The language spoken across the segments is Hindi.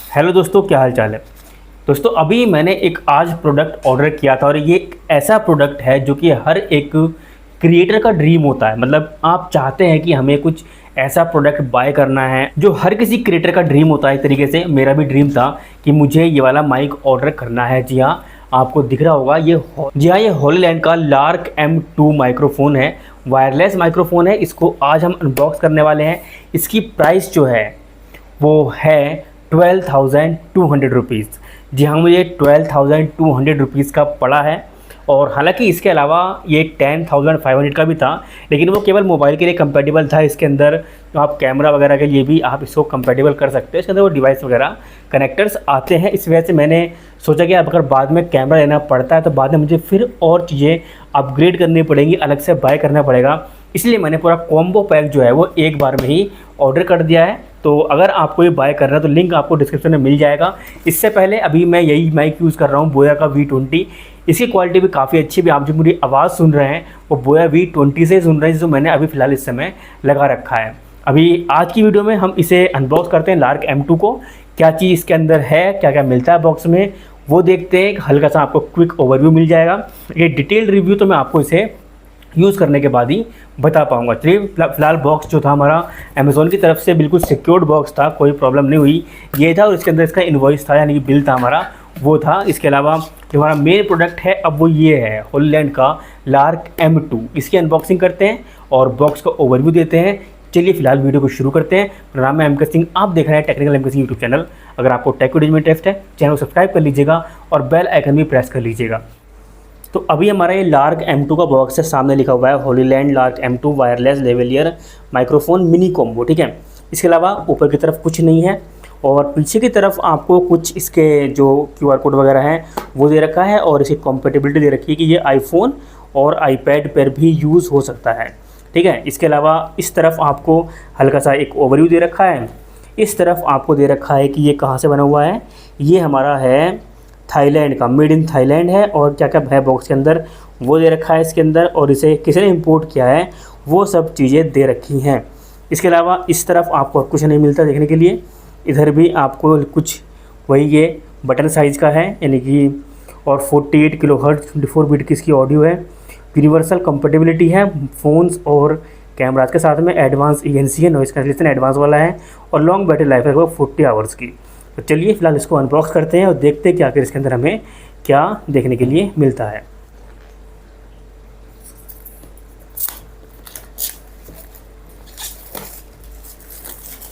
हेलो दोस्तों, क्या हाल चाल है। दोस्तों अभी मैंने एक आज प्रोडक्ट ऑर्डर किया था और ये एक ऐसा प्रोडक्ट है जो कि हर एक क्रिएटर का ड्रीम होता है। मतलब आप चाहते हैं कि हमें कुछ ऐसा प्रोडक्ट बाय करना है जो हर किसी क्रिएटर का ड्रीम होता है। एक तरीके से मेरा भी ड्रीम था कि मुझे ये वाला माइक ऑर्डर करना है। जी हाँ, आपको दिख रहा होगा ये हॉलीलैंड का लार्क M2 माइक्रोफोन है, वायरलेस माइक्रोफोन है। इसको आज हम अनबॉक्स करने वाले हैं। इसकी प्राइस जो है वो है 12,200 रुपीज़। जी हाँ, मुझे 12,200 रुपीज़ का पड़ा है। और हालांकि इसके अलावा ये 10,500 का भी था, लेकिन वो केवल मोबाइल के लिए कंपेटेबल था। इसके अंदर तो आप कैमरा वगैरह के लिए भी आप इसको कंपेटेबल कर सकते हैं। इसके अंदर वो डिवाइस वगैरह कनेक्टर्स आते हैं। इस वजह से मैंने सोचा कि अब अगर बाद में कैमरा लेना पड़ता है तो बाद में मुझे फिर और चीज़ें अपग्रेड करनी पड़ेंगी, अलग से बाय करना पड़ेगा। इसलिए मैंने पूरा कॉम्बो पैक जो है वो एक बार में ही ऑर्डर कर दिया है। तो अगर आपको ये बाय करना है तो लिंक आपको डिस्क्रिप्शन में मिल जाएगा। इससे पहले अभी मैं यही माइक यूज़ कर रहा हूँ, बोया का V20। इसकी क्वालिटी भी काफ़ी अच्छी भी। आप जो मेरी आवाज़ सुन रहे हैं वो बोया V20 से सुन रहे हैं, जो मैंने अभी फ़िलहाल इस समय लगा रखा है। अभी आज की वीडियो में हम इसे अनबॉक्स करते हैं, लार्क M2 को। क्या चीज़ इसके अंदर है, क्या क्या मिलता है बॉक्स में, वो देखते हैं। हल्का सा आपको क्विक ओवरव्यू मिल जाएगा। ये डिटेल्ड रिव्यू तो मैं आपको इसे यूज़ करने के बाद ही बता पाऊँगा। चलिए, फ़िलहाल बॉक्स जो था हमारा अमेज़ॉन की तरफ से बिल्कुल सिक्योर्ड बॉक्स था, कोई प्रॉब्लम नहीं हुई। ये था और इसके अंदर इसका इनवॉइस था, यानी कि बिल था हमारा, वो था। इसके अलावा जो हमारा मेन प्रोडक्ट है अब वो ये है, हॉलीलैंड का लार्क M2। इसकी अनबॉक्सिंग करते हैं और बॉक्स का ओवरव्यू देते हैं। चलिए फिलहाल वीडियो को शुरू करते हैं। मेरा नाम है MK सिंह, आप देख रहे हैं technical MK Singh YouTube channel. अगर आपको टेक वीडियो में इंटरेस्ट है, चैनल को सब्सक्राइब कर लीजिएगा और बेल आइकन भी प्रेस कर लीजिएगा। तो अभी हमारा ये लार्क M2 का बॉक्स है, सामने लिखा हुआ है Hollyland lark M2 wireless lavalier microphone mini combo, ठीक है। इसके अलावा ऊपर की तरफ कुछ नहीं है और पीछे की तरफ आपको कुछ इसके जो QR कोड वगैरह हैं वो दे रखा है और इसकी कॉम्पेटिबिलिटी दे रखी है कि ये आईफोन और iPad पर भी यूज़ हो सकता है, ठीक है। इसके अलावा इस तरफ आपको हल्का सा एक ओवरव्यू दे रखा है। इस तरफ आपको दे रखा है कि ये कहाँ से बना हुआ है। ये हमारा है थाईलैंड का, मेड इन थाईलैंड है। और क्या क्या है बॉक्स के अंदर वो दे रखा है इसके अंदर, और इसे किसी ने इंपोर्ट किया है वो सब चीज़ें दे रखी हैं। इसके अलावा इस तरफ आपको कुछ नहीं मिलता देखने के लिए। इधर भी आपको कुछ वही ये बटन साइज़ का है, यानी कि और 48 किलोहर्ट्ज़ 24 बिट की इसकी ऑडियो है। यूनिवर्सल कंपेटिबिलिटी है फ़ोन्स और कैमराज के साथ में। एडवांस ENC है, नॉइस कैंसलेशन एडवांस वाला है और लॉन्ग बैटरी लाइफ है लगभग 40 आवर्स की। तो चलिए फिलहाल इसको अनबॉक्स करते हैं और देखते हैं कि आखिर इसके अंदर हमें क्या देखने के लिए मिलता है।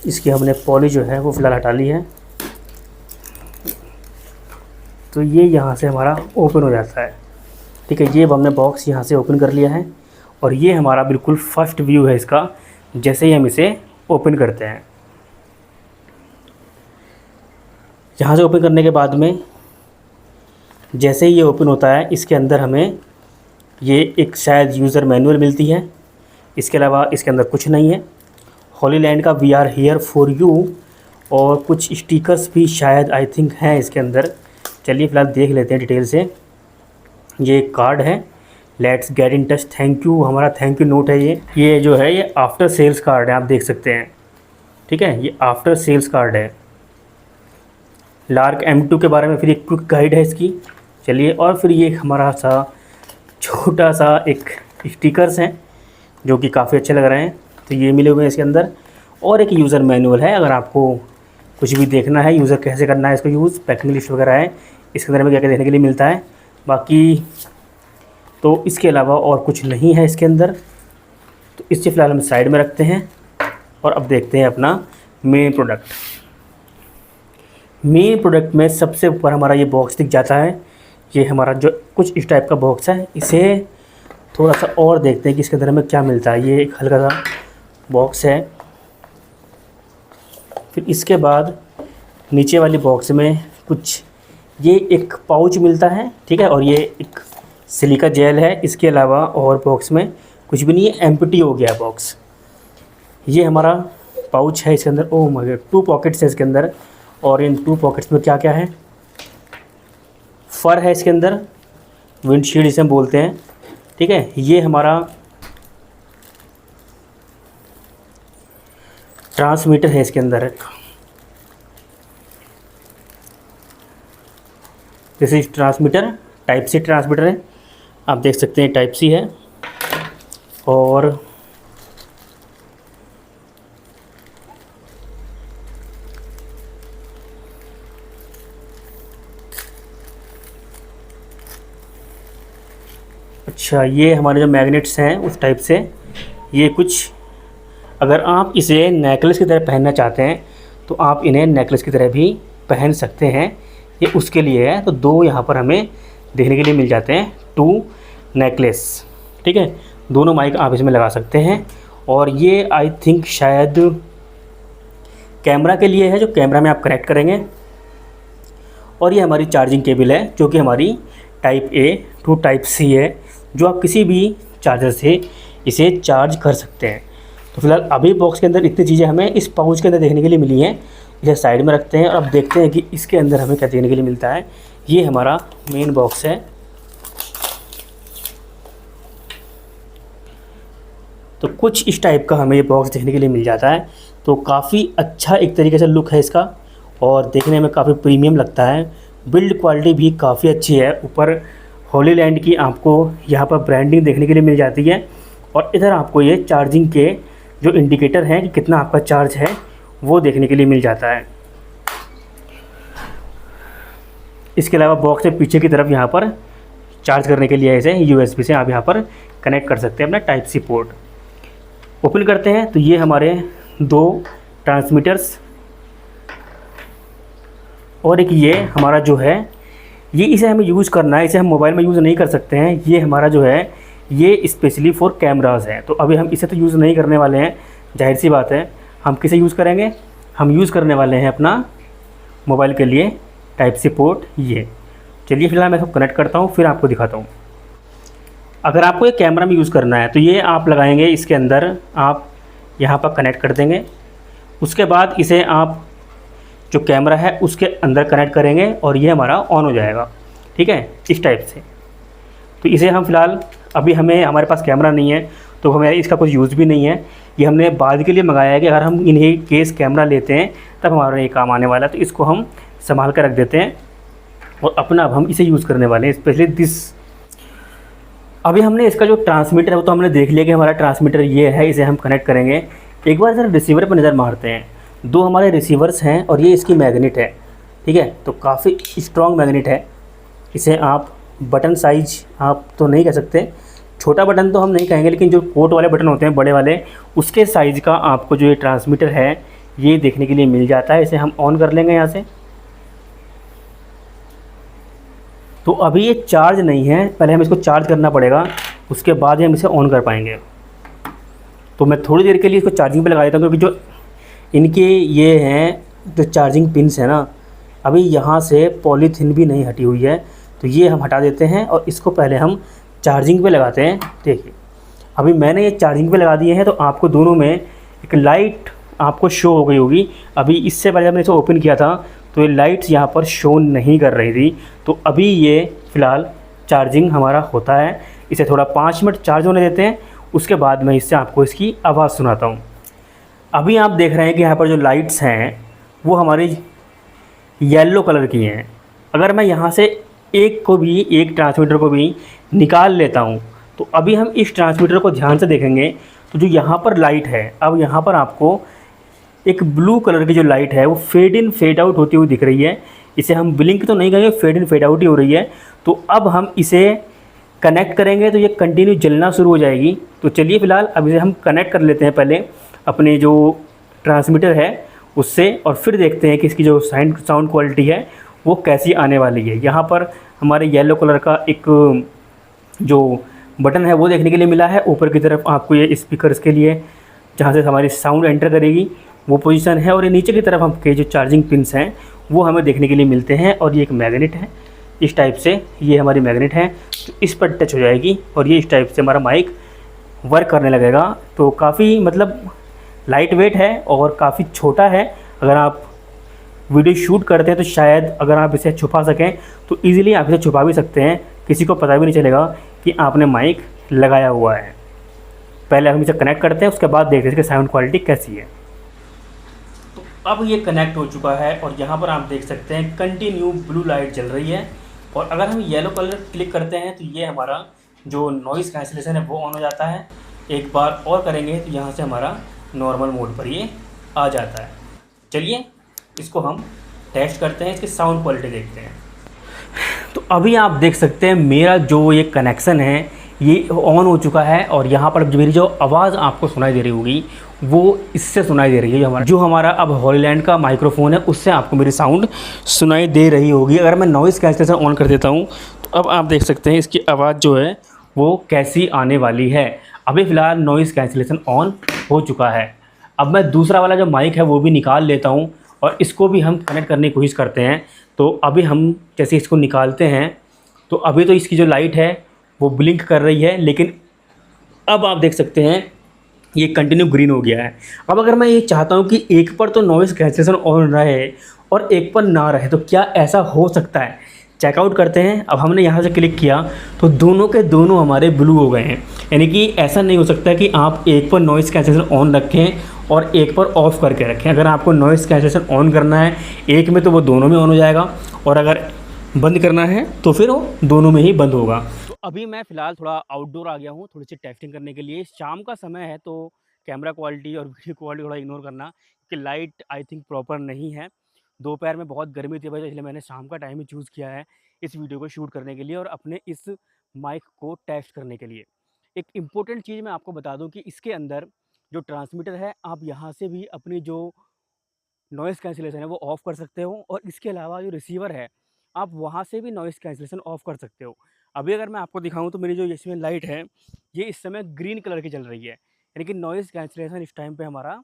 इसकी हमने पॉली जो है वो फिलहाल हटा ली है। तो ये यहाँ से हमारा ओपन हो जाता है, ठीक है। ये अब हमने बॉक्स यहाँ से ओपन कर लिया है और ये हमारा बिल्कुल फर्स्ट व्यू है इसका, जैसे ही हम इसे ओपन करते हैं। यहाँ से ओपन करने के बाद में जैसे ही ये ओपन होता है, इसके अंदर हमें ये एक शायद यूज़र मैनुअल मिलती है। इसके अलावा इसके अंदर कुछ नहीं है। हॉलीलैंड का We are here for you और कुछ स्टिकर्स भी शायद आई थिंक हैं इसके अंदर। चलिए फ़िलहाल देख लेते हैं डिटेल से। ये एक कार्ड है, let's get in touch, thank you, हमारा थैंक यू नोट है। ये जो है ये आफ्टर सेल्स कार्ड है, आप देख सकते हैं, ठीक है। ये आफ्टर सेल्स कार्ड है लार्क M2 के बारे में। फिर एक क्विक गाइड है इसकी। चलिए, और फिर ये हमारा सा छोटा सा एक स्टिकर्स हैं जो कि काफ़ी अच्छे लग रहे हैं। तो ये मिले हुए हैं इसके अंदर। और एक यूज़र मैनुअल है, अगर आपको कुछ भी देखना है यूज़र कैसे करना है इसको यूज़, पैकिंग लिस्ट वगैरह है इसके अंदर में क्या क्या देखने के लिए मिलता है। बाकी तो इसके अलावा और कुछ नहीं है इसके अंदर। तो इसे फ़िलहाल हम साइड में रखते हैं और अब देखते हैं अपना मेन प्रोडक्ट। मेन प्रोडक्ट में सबसे ऊपर हमारा ये बॉक्स दिख जाता है। ये हमारा जो कुछ इस टाइप का बॉक्स है, इसे थोड़ा सा और देखते हैं कि इसके अंदर हमें क्या मिलता है। ये एक हल्का सा बॉक्स है। फिर इसके बाद नीचे वाली बॉक्स में कुछ ये एक पाउच मिलता है, ठीक है। और ये एक सिलिका जेल है। इसके अलावा और बॉक्स में कुछ भी नहीं है, एम्प्टी हो गया बॉक्स। ये हमारा पाउच है, इसके अंदर ओह माय गॉड 2 पॉकेट्स है इसके अंदर। और इन 2 पॉकेट्स में क्या क्या है, फर है इसके अंदर, विंडशील्ड इसे हम बोलते हैं, ठीक है। ये हमारा ट्रांसमीटर है इसके अंदर। This is transmitter, type C transmitter है, आप देख सकते हैं टाइप सी है। और अच्छा, ये हमारे जो मैग्नेट्स हैं उस टाइप से, ये कुछ, अगर आप इसे नेकलेस की तरह पहनना चाहते हैं तो आप इन्हें नेकलेस की तरह भी पहन सकते हैं, ये उसके लिए है। तो दो यहाँ पर हमें देखने के लिए मिल जाते हैं, 2 नेकलेस, ठीक है। दोनों माइक आप इसमें लगा सकते हैं। और ये आई थिंक शायद कैमरा के लिए है, जो कैमरा में आप कनेक्ट करेंगे। और ये हमारी चार्जिंग केबल है, जो कि हमारी type A to type C है, जो आप किसी भी चार्जर से इसे चार्ज कर सकते हैं। तो फिलहाल अभी बॉक्स के अंदर इतनी चीज़ें हमें इस पाउच के अंदर देखने के लिए मिली हैं। इसे साइड में रखते हैं और अब देखते हैं कि इसके अंदर हमें क्या देखने के लिए मिलता है। ये हमारा मेन बॉक्स है। तो कुछ इस टाइप का हमें ये बॉक्स देखने के लिए मिल जाता है। तो काफ़ी अच्छा एक तरीके से लुक है इसका, और देखने में काफ़ी प्रीमियम लगता है। बिल्ड क्वालिटी भी काफ़ी अच्छी है। ऊपर होली लैंड की आपको यहाँ पर ब्रांडिंग देखने के लिए मिल जाती है, और इधर आपको ये चार्जिंग के जो इंडिकेटर हैं कि कितना आपका चार्ज है वो देखने के लिए मिल जाता है। इसके अलावा बॉक्स में पीछे की तरफ यहाँ पर चार्ज करने के लिए इसे USB से आप यहाँ पर कनेक्ट कर सकते हैं अपना टाइप सी पोर्ट। ओपन करते हैं तो ये हमारे 2 ट्रांसमीटर्स, और एक ये हमारा जो है, ये इसे हमें यूज़ करना है, इसे हम मोबाइल में यूज़ नहीं कर सकते हैं। ये हमारा जो है ये स्पेशली फॉर कैमराज़ है। तो अभी हम इसे तो यूज़ नहीं करने वाले हैं, जाहिर सी बात है। हम किसे यूज़ करेंगे, हम यूज़ करने वाले हैं अपना मोबाइल के लिए टाइप सी पोर्ट। ये चलिए फिलहाल मैं इसको कनेक्ट करता हूँ, फिर आपको दिखाता हूँ। अगर आपको ये कैमरा में यूज़ करना है तो ये आप लगाएंगे इसके अंदर, आप यहाँ पर कनेक्ट कर देंगे। उसके बाद इसे आप जो कैमरा है उसके अंदर कनेक्ट करेंगे और ये हमारा ऑन हो जाएगा, ठीक है, इस टाइप से। तो इसे हम फ़िलहाल, अभी हमारे पास कैमरा नहीं है तो हमें इसका कुछ यूज़ भी नहीं है। ये हमने बाद के लिए मंगाया है कि अगर हम इन्हें केस कैमरा लेते हैं तब हमारा ये काम आने वाला है। तो इसको हम संभाल कर रख देते हैं और अपना अब हम इसे यूज़ करने वाले हैं, स्पेशली दिस। अभी हमने इसका जो ट्रांसमीटर है वो तो हमने देख लिया कि हमारा ट्रांसमीटर ये है, इसे हम कनेक्ट करेंगे। एक बार ज़रा रिसीवर पर नज़र मारते हैं। 2 हमारे रिसीवर्स हैं और ये इसकी मैग्नेट है, ठीक है। तो काफ़ी स्ट्रॉन्ग मैग्नेट है। इसे आप बटन साइज आप तो नहीं कह सकते, छोटा बटन तो हम नहीं कहेंगे, लेकिन जो पोर्ट वाले बटन होते हैं बड़े वाले, उसके साइज़ का आपको जो ये ट्रांसमीटर है ये देखने के लिए मिल जाता है। इसे हम ऑन कर लेंगे यहाँ से। तो अभी ये चार्ज नहीं है, पहले हमें इसको चार्ज करना पड़ेगा, उसके बाद ही हम इसे ऑन कर पाएंगे। तो मैं थोड़ी देर के लिए इसको चार्जिंग पे लगा देता हूँ, क्योंकि जो इनके ये हैं जो चार्जिंग पिन्स हैं ना, अभी यहाँ से पॉलीथीन भी नहीं हटी हुई है। तो ये हम हटा देते हैं और इसको पहले हम चार्जिंग पे लगाते हैं। देखिए अभी मैंने ये चार्जिंग पे लगा दिए हैं, तो आपको दोनों में एक लाइट आपको शो हो गई होगी। अभी इससे पहले हमने इसे ओपन किया था तो ये लाइट्स यहाँ पर शो नहीं कर रही थी। तो अभी ये फ़िलहाल चार्जिंग हमारा होता है। इसे थोड़ा 5 मिनट चार्ज होने देते हैं, उसके बाद मैं इससे आपको इसकी आवाज़ सुनाता हूँ। अभी आप देख रहे हैं कि यहाँ पर जो लाइट्स हैं वो हमारी येलो कलर की हैं। अगर मैं यहाँ से एक ट्रांसमीटर को भी निकाल लेता हूँ तो अभी हम इस ट्रांसमीटर को ध्यान से देखेंगे तो जो यहाँ पर लाइट है, अब यहाँ पर आपको एक ब्लू कलर की जो लाइट है वो फेड इन फेड आउट होती हुई दिख रही है। इसे हम ब्लिंक तो नहीं कहेंगे, फेड इन फेड आउट ही हो रही है। तो अब हम इसे कनेक्ट करेंगे तो ये कंटिन्यू जलना शुरू हो जाएगी। तो चलिए फ़िलहाल अब इसे हम कनेक्ट कर लेते हैं पहले अपने जो ट्रांसमीटर है उससे, और फिर देखते हैं कि इसकी जो साउंड क्वालिटी है वो कैसी आने वाली है। यहाँ पर हमारे येलो कलर का एक जो बटन है वो देखने के लिए मिला है। ऊपर की तरफ आपको ये स्पीकर्स के लिए जहाँ से हमारी साउंड एंटर करेगी वो पोजीशन है, और ये नीचे की तरफ आपके जो चार्जिंग पिन्स हैं वो हमें देखने के लिए मिलते हैं। और ये एक मैग्नेट है इस टाइप से, ये हमारी मैग्नेट है, तो इस पर टच हो जाएगी और ये इस टाइप से हमारा माइक वर्क करने लगेगा। तो काफ़ी मतलब लाइट वेट है और काफ़ी छोटा है। अगर आप वीडियो शूट करते हैं तो शायद अगर आप इसे छुपा सकें तो ईज़िली आप इसे छुपा भी सकते हैं, किसी को पता भी नहीं चलेगा कि आपने माइक लगाया हुआ है। पहले हम इसे कनेक्ट करते हैं, उसके बाद देखते हैं इसकी साउंड क्वालिटी कैसी है। तो अब ये कनेक्ट हो चुका है और यहाँ पर आप देख सकते हैं कंटिन्यू ब्लू लाइट जल रही है और अगर हम येलो कलर क्लिक करते हैं तो ये हमारा जो नॉइज़ कैंसिलेशन है वो ऑन हो जाता है। एक बार और करेंगे तो यहाँ से हमारा नॉर्मल मोड पर ये आ जाता है। चलिए इसको हम टेस्ट करते हैं, इसकी साउंड क्वालिटी देखते हैं। तो अभी आप देख सकते हैं मेरा जो ये कनेक्शन है ये ऑन हो चुका है और यहाँ पर मेरी जो आवाज़ आपको सुनाई दे रही होगी वो इससे सुनाई दे रही है। जो हमारा अब हॉलीलैंड का माइक्रोफोन है उससे आपको मेरी साउंड सुनाई दे रही होगी। अगर मैं नॉइज़ कैंसिलेशन ऑन कर देता हूँ तो अब आप देख सकते हैं इसकी आवाज़ जो है वो कैसी आने वाली है। अभी फ़िलहाल नॉइज़ कैंसिलेशन ऑन हो चुका है। अब मैं दूसरा वाला जो माइक है वो भी निकाल लेता हूँ और इसको भी हम कनेक्ट करने की कोशिश करते हैं। तो अभी हम जैसे इसको निकालते हैं तो अभी तो इसकी जो लाइट है वो ब्लिंक कर रही है, लेकिन अब आप देख सकते हैं ये कंटिन्यू ग्रीन हो गया है। अब अगर मैं ये चाहता हूँ कि एक पर तो नॉइज़ कैंसिलेशन ऑन रहे और एक पर ना रहे तो क्या ऐसा हो सकता है, चेकआउट करते हैं। अब हमने यहाँ से क्लिक किया तो दोनों के दोनों हमारे ब्लू हो गए हैं। यानी कि ऐसा नहीं हो सकता कि आप एक पर नॉइज़ कैंसिलेशन ऑन रखें और एक पर ऑफ़ करके रखें। अगर आपको नॉइज़ कैंसिलेशन ऑन करना है एक में तो वो दोनों में ऑन हो जाएगा, और अगर बंद करना है तो फिर वो दोनों में ही बंद होगा। तो अभी मैं फ़िलहाल थोड़ा आउटडोर आ गया हूँ थोड़ी सी टेस्टिंग करने के लिए। शाम का समय है तो कैमरा क्वालिटी और वीडियो क्वालिटी थोड़ा इग्नोर करना, क्योंकि लाइट आई थिंक प्रॉपर नहीं है। दोपहर में बहुत गर्मी थी वजह, इसलिए मैंने शाम का टाइम ही चूज़ किया है इस वीडियो को शूट करने के लिए और अपने इस माइक को टेस्ट करने के लिए। एक इम्पोर्टेंट चीज़ मैं आपको बता दूँ कि इसके अंदर जो ट्रांसमीटर है आप यहाँ से भी अपनी जो नॉइज़ कैंसिलेशन है वो ऑफ़ कर सकते हो, और इसके अलावा जो रिसीवर है आप वहाँ से भी नॉइज़ कैंसिलेशन ऑफ़ कर सकते हो। अभी अगर मैं आपको दिखाऊँ तो मेरी जो इसमें लाइट है ये इस समय ग्रीन कलर की चल रही है, यानी कि नॉइज़ कैंसिलेशन इस टाइम पे हमारा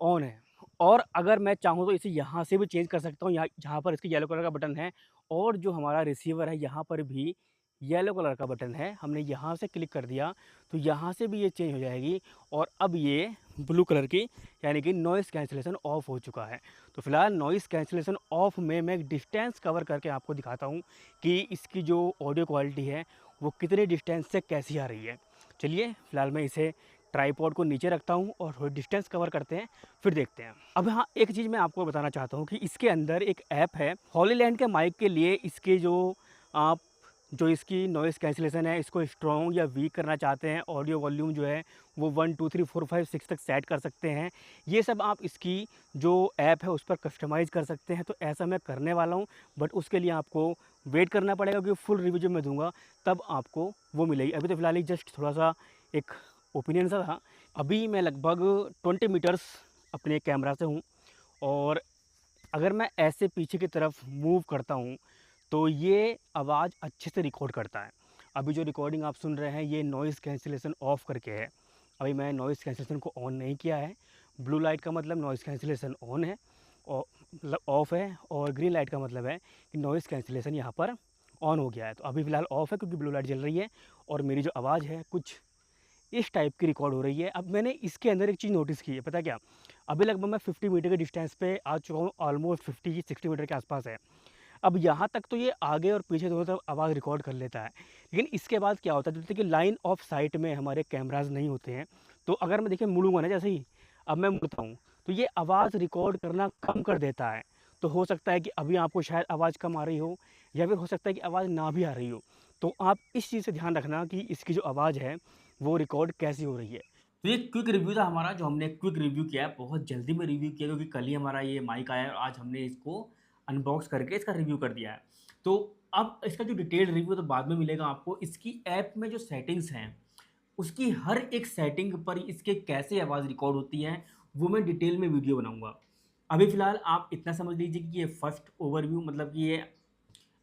ऑन है। और अगर मैं चाहूँ तो इसे यहाँ से भी चेंज कर सकता हूँ, यहाँ जहाँ पर इसके येलो कलर का बटन है, और जो हमारा रिसीवर है यहाँ पर भी येलो कलर का बटन है। हमने यहाँ से क्लिक कर दिया तो यहाँ से भी ये चेंज हो जाएगी, और अब ये ब्लू कलर की, यानी कि नॉइज़ कैंसिलेशन ऑफ हो चुका है। तो फिलहाल नॉइज़ कैंसिलेशन ऑफ में मैं एक डिस्टेंस कवर करके आपको दिखाता हूँ कि इसकी जो ऑडियो क्वालिटी है वो कितने डिस्टेंस से कैसी आ रही है। चलिए फिलहाल मैं इसे ट्राइपॉड को नीचे रखता हूँ और थोड़ी डिस्टेंस कवर करते हैं, फिर देखते हैं। अब हाँ, एक चीज़ मैं आपको बताना चाहता हूँ कि इसके अंदर एक ऐप है हॉलीलैंड के माइक के लिए। इसके आप जो इसकी नॉइज़ कैंसिलेशन है इसको स्ट्रॉन्ग या वीक करना चाहते हैं, ऑडियो वॉल्यूम जो है वो 1 2 3 4 5 6 तक सेट कर सकते हैं। ये सब आप इसकी जो ऐप है उस पर कस्टमाइज़ कर सकते हैं। तो ऐसा मैं करने वाला हूँ, बट उसके लिए आपको वेट करना पड़ेगा क्योंकि फुल रिव्यू जब मैं दूंगा तब आपको वो मिलेगी। अभी तो फ़िलहाल ही जस्ट थोड़ा सा एक ओपिनियन सा था। अभी मैं लगभग 20 मीटर्स अपने कैमरा से हूँ, और अगर मैं ऐसे पीछे की तरफ मूव करता हूँ तो ये आवाज़ अच्छे से रिकॉर्ड करता है। अभी जो रिकॉर्डिंग आप सुन रहे हैं ये नॉइज़ कैंसिलेशन ऑफ़ करके है। अभी मैं नॉइज़ कैंसिलेशन को ऑन नहीं किया है। ब्लू लाइट का मतलब नॉइज़ कैंसिलेशन ऑन है और मतलब ऑफ़ है, और ग्रीन लाइट का मतलब है कि नॉइज़ कैंसिलेशन यहाँ पर ऑन हो गया है। तो अभी फ़िलहाल ऑफ़ है क्योंकि ब्लू लाइट जल रही है, और मेरी जो आवाज़ है कुछ इस टाइप की रिकॉर्ड हो रही है। अब मैंने इसके अंदर एक चीज़ नोटिस की है, पता क्या? अभी लगभग मैं 50 मीटर के डिस्टेंस पे आ चुका हूँ, ऑलमोस्ट 50-60 मीटर के आसपास है। अब यहाँ तक तो ये आगे और पीछे दोनों तरफ आवाज़ रिकॉर्ड कर लेता है, लेकिन इसके बाद क्या होता है, जैसे कि लाइन ऑफ साइट में हमारे कैमराज नहीं होते हैं। तो अगर मैं देखिए मुड़ूंगा ना, जैसे ही अब मैं मुड़ता हूँ तो ये आवाज़ रिकॉर्ड करना कम कर देता है। तो हो सकता है कि अभी आपको शायद आवाज़ कम आ रही हो, या फिर हो सकता है कि आवाज़ ना भी आ रही हो। तो आप इस चीज़ से ध्यान रखना कि इसकी जो आवाज़ है वो रिकॉर्ड कैसी हो रही है। तो ये क्विक रिव्यू था हमारा, जो हमने क्विक रिव्यू किया है, बहुत जल्दी में रिव्यू किया क्योंकि कल ही हमारा ये माइक आया है और आज हमने इसको अनबॉक्स करके इसका रिव्यू कर दिया है। तो अब इसका जो डिटेल रिव्यू तो बाद में मिलेगा आपको। इसकी ऐप में जो सेटिंग्स हैं उसकी हर एक सेटिंग पर इसके कैसे आवाज़ रिकॉर्ड होती है वो मैं डिटेल में वीडियो बनाऊंगा। अभी फ़िलहाल आप इतना समझ लीजिए कि ये फर्स्ट ओवरव्यू, मतलब कि ये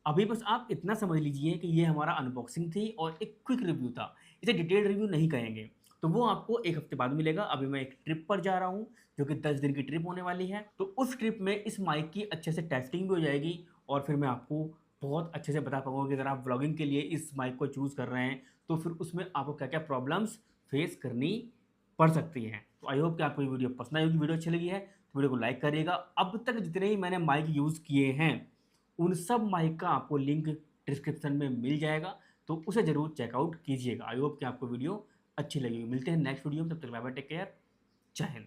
अभी बस आप इतना समझ लीजिए कि ये हमारा अनबॉक्सिंग थी और एक क्विक रिव्यू था। इसे डिटेल्ड रिव्यू नहीं कहेंगे, तो वो आपको 1 हफ्ते बाद मिलेगा। अभी मैं एक ट्रिप पर जा रहा हूँ, जो कि 10 दिन की ट्रिप होने वाली है। तो उस ट्रिप में इस माइक की अच्छे से टेस्टिंग भी हो जाएगी, और फिर मैं आपको बहुत अच्छे से बता पाऊँगा कि अगर आप व्लॉगिंग के लिए इस माइक को चूज़ कर रहे हैं, तो फिर उसमें आपको क्या-क्या प्रॉब्लम्स फेस करनी पड़ सकती हैं। तो आई होप कि आपको ये वीडियो पसंद आई होगी। वीडियो अच्छी लगी है तो वीडियो को लाइक करिएगा। अब तक जितने ही मैंने माइक यूज़ किए हैं उन सब माइक का आपको लिंक डिस्क्रिप्शन में मिल जाएगा, तो उसे ज़रूर चेकआउट कीजिएगा। आई होप कि आपको वीडियो अच्छी लगेगी। मिलते हैं नेक्स्ट वीडियो में, तब तक बाय बाय, टेक केयर, जय हिंद।